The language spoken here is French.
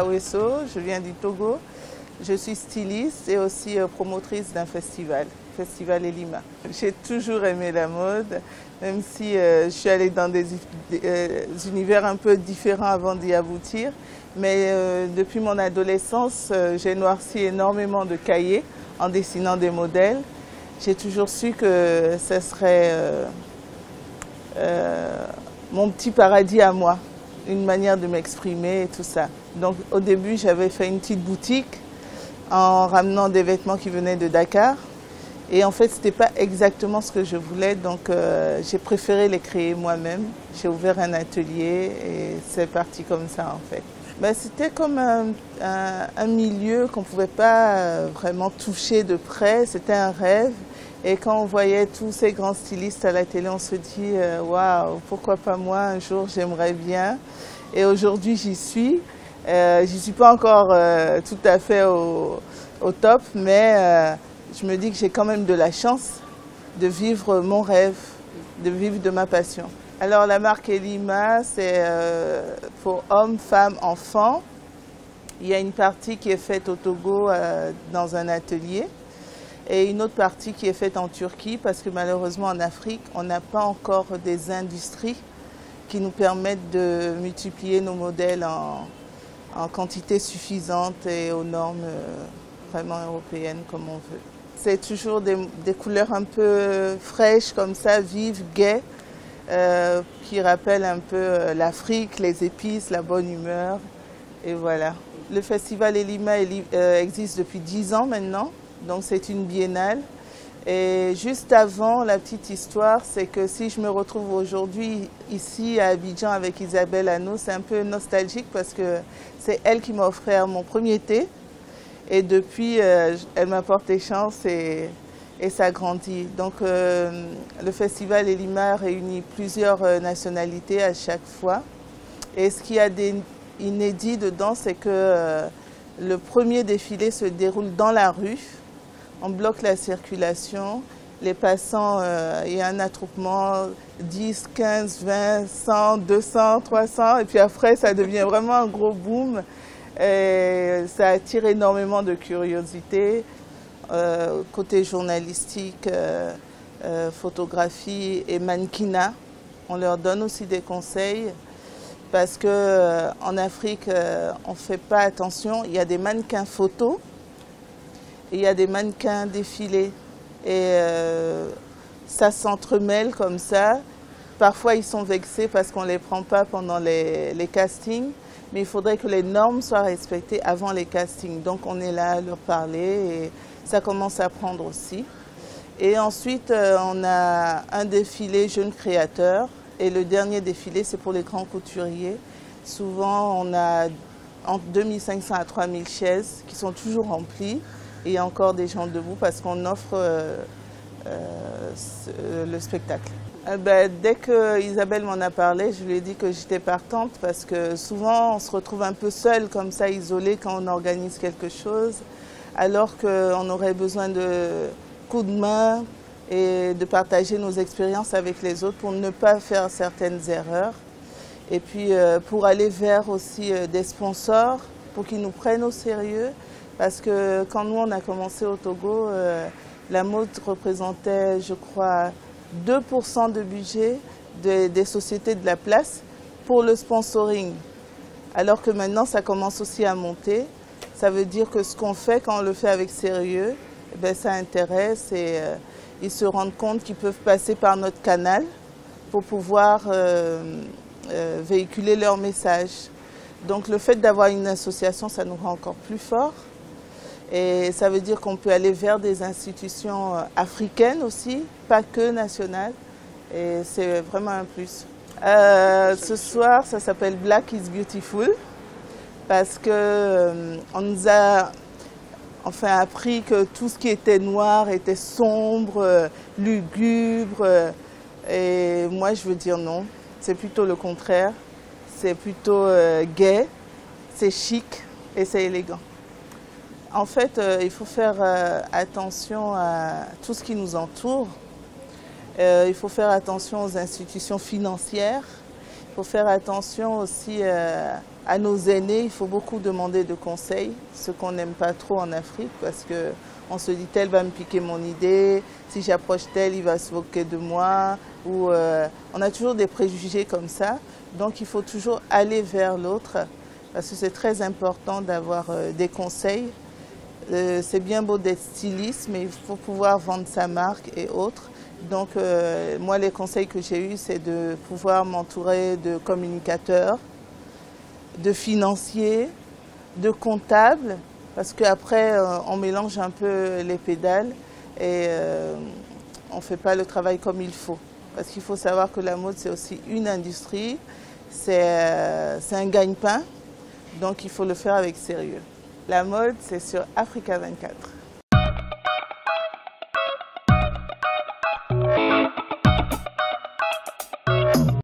Aweso, je viens du Togo. Je suis styliste et aussi promotrice d'un festival, Festival Elima. J'ai toujours aimé la mode, même si je suis allée dans des univers un peu différents avant d'y aboutir. Mais depuis mon adolescence, j'ai noirci énormément de cahiers en dessinant des modèles. J'ai toujours su que ce serait mon petit paradis à moi, une manière de m'exprimer et tout ça. Donc au début, j'avais fait une petite boutique en ramenant des vêtements qui venaient de Dakar. Et en fait, ce n'était pas exactement ce que je voulais, donc j'ai préféré les créer moi-même. J'ai ouvert un atelier et c'est parti comme ça en fait. Ben, c'était comme un milieu qu'on ne pouvait pas vraiment toucher de près, c'était un rêve. Et quand on voyait tous ces grands stylistes à la télé, on se dit « Waouh, pourquoi pas moi, un jour j'aimerais bien ». Et aujourd'hui j'y suis. J'y suis pas encore tout à fait au top, mais je me dis que j'ai quand même de la chance de vivre mon rêve, de vivre de ma passion. Alors la marque Elima, c'est pour hommes, femmes, enfants. Il y a une partie qui est faite au Togo dans un atelier et une autre partie qui est faite en Turquie parce que malheureusement en Afrique, on n'a pas encore des industries qui nous permettent de multiplier nos modèles en quantité suffisante et aux normes vraiment européennes comme on veut. C'est toujours des couleurs un peu fraîches comme ça, vives, gaies, qui rappellent un peu l'Afrique, les épices, la bonne humeur, et voilà. Le festival Elima existe depuis 10 ans maintenant, donc c'est une biennale. Et juste avant, la petite histoire, c'est que si je me retrouve aujourd'hui ici à Abidjan avec Isabelle Hanno, c'est un peu nostalgique parce que c'est elle qui m'a offert mon premier thé. Et depuis, elle m'a porté chance et ça grandit. Donc le festival Elima réunit plusieurs nationalités à chaque fois. Et ce qu'il y a d'inédit dedans, c'est que le premier défilé se déroule dans la rue. On bloque la circulation, les passants, il y a un attroupement 10, 15, 20, 100, 200, 300 et puis après ça devient vraiment un gros boom et ça attire énormément de curiosité, côté journalistique, photographie et mannequinat. On leur donne aussi des conseils parce qu'en Afrique on ne fait pas attention, il y a des mannequins photos. Il y a des mannequins défilés et ça s'entremêle comme ça. Parfois, ils sont vexés parce qu'on ne les prend pas pendant les castings, mais il faudrait que les normes soient respectées avant les castings. Donc, on est là à leur parler et ça commence à prendre aussi. Et ensuite, on a un défilé jeunes créateurs et le dernier défilé, c'est pour les grands couturiers. Souvent, on a entre 2500 à 3000 chaises qui sont toujours remplies. Et il y a encore des gens debout parce qu'on offre le spectacle. Dès que Isabelle m'en a parlé, je lui ai dit que j'étais partante parce que souvent on se retrouve un peu seul comme ça, isolé quand on organise quelque chose, alors qu'on aurait besoin de coups de main et de partager nos expériences avec les autres pour ne pas faire certaines erreurs. Et puis pour aller vers aussi des sponsors, pour qu'ils nous prennent au sérieux. Parce que quand nous, on a commencé au Togo, la mode représentait, je crois, 2% de budget des sociétés de la place pour le sponsoring. Alors que maintenant, ça commence aussi à monter. Ça veut dire que ce qu'on fait, quand on le fait avec sérieux, ça intéresse et ils se rendent compte qu'ils peuvent passer par notre canal pour pouvoir véhiculer leur message. Donc le fait d'avoir une association, ça nous rend encore plus forts. Et ça veut dire qu'on peut aller vers des institutions africaines aussi, pas que nationales. Et c'est vraiment un plus. Ce soir, ça s'appelle Black is Beautiful parce qu'on nous a appris que tout ce qui était noir était sombre, lugubre. Et moi, je veux dire non. C'est plutôt le contraire. C'est plutôt gai, c'est chic et c'est élégant. En fait, il faut faire attention à tout ce qui nous entoure. Il faut faire attention aux institutions financières. Il faut faire attention aussi À nos aînés, il faut beaucoup demander de conseils, ce qu'on n'aime pas trop en Afrique, parce qu'on se dit tel va me piquer mon idée, si j'approche tel, il va se moquer de moi, ou on a toujours des préjugés comme ça, donc il faut toujours aller vers l'autre, parce que c'est très important d'avoir des conseils. C'est bien beau d'être styliste, mais il faut pouvoir vendre sa marque et autres. Donc moi, les conseils que j'ai eus, c'est de pouvoir m'entourer de communicateurs, de financiers, de comptables, parce qu'après on mélange un peu les pédales et on ne fait pas le travail comme il faut. Parce qu'il faut savoir que la mode c'est aussi une industrie, c'est un gagne-pain, donc il faut le faire avec sérieux. La mode c'est sur Africa 24.